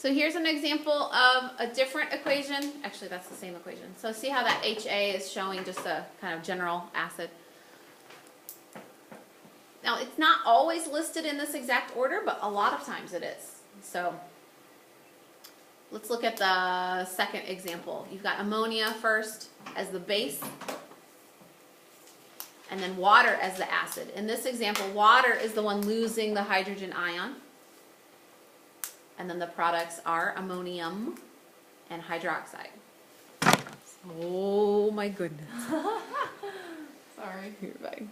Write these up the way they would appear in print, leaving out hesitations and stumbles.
So here's an example of a different equation. Actually, that's the same equation. So see how that HA is showing just a kind of general acid. Now, it's not always listed in this exact order, but a lot of times it is. So let's look at the second example. You've got ammonia first as the base, and then water as the acid. In this example, water is the one losing the hydrogen ion. And then the products are ammonium and hydroxide. Oh my goodness. Sorry. You're fine.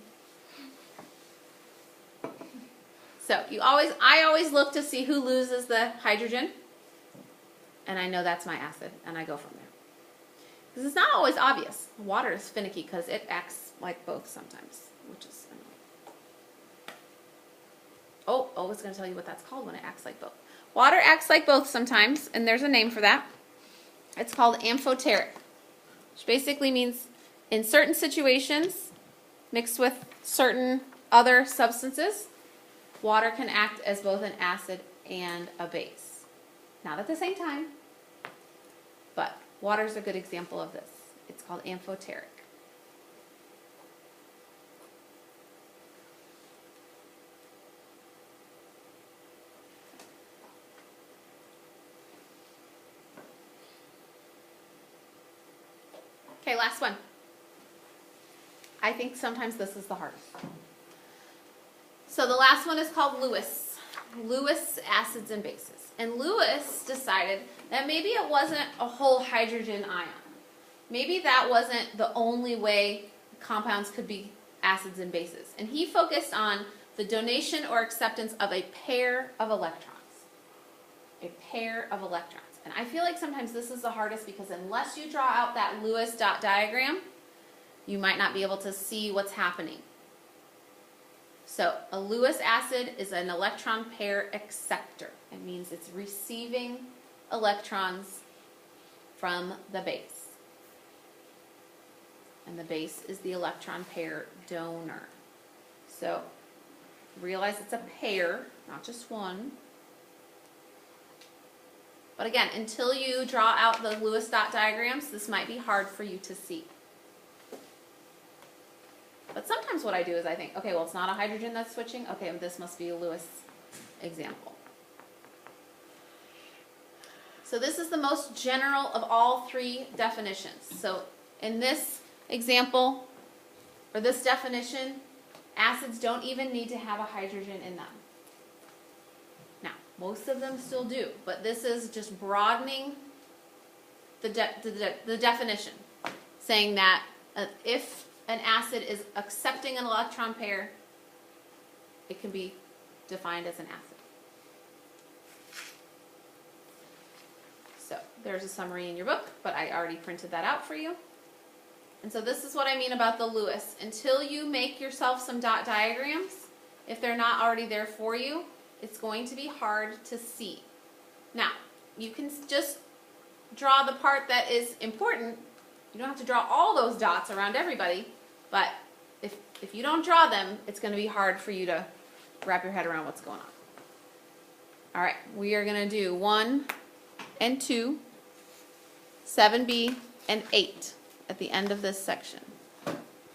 So I always look to see who loses the hydrogen. And I know that's my acid, and I go from there. Because it's not always obvious. Water is finicky because it acts like both sometimes, which is annoying. Oh, it's going to tell you what that's called when it acts like both. Water acts like both sometimes, and there's a name for that. It's called amphoteric, which basically means in certain situations, mixed with certain other substances, water can act as both an acid and a base. Not at the same time, but water is a good example of this. It's called amphoteric. Okay, last one. I think sometimes this is the hardest. So the last one is called Lewis. Lewis acids and bases. And Lewis decided that maybe it wasn't a whole hydrogen ion. Maybe that wasn't the only way compounds could be acids and bases. And he focused on the donation or acceptance of a pair of electrons. A pair of electrons. And I feel like sometimes this is the hardest because unless you draw out that Lewis dot diagram, you might not be able to see what's happening. So a Lewis acid is an electron pair acceptor. It means it's receiving electrons from the base. And the base is the electron pair donor. So realize it's a pair, not just one. But again, until you draw out the Lewis dot diagrams, this might be hard for you to see. But sometimes what I do is I think, okay, well, it's not a hydrogen that's switching. Okay, this must be a Lewis example. So this is the most general of all three definitions. So in this example, or this definition, acids don't even need to have a hydrogen in them. Now, most of them still do, but this is just broadening the definition, saying that if an acid is accepting an electron pair, it can be defined as an acid. So there's a summary in your book, but I already printed that out for you. And so this is what I mean about the Lewis. Until you make yourself some dot diagrams, if they're not already there for you, it's going to be hard to see. Now, you can just draw the part that is important. You don't have to draw all those dots around everybody, but if you don't draw them, it's going to be hard for you to wrap your head around what's going on. All right, we are going to do 1 and 2, 7b, and 8 at the end of this section.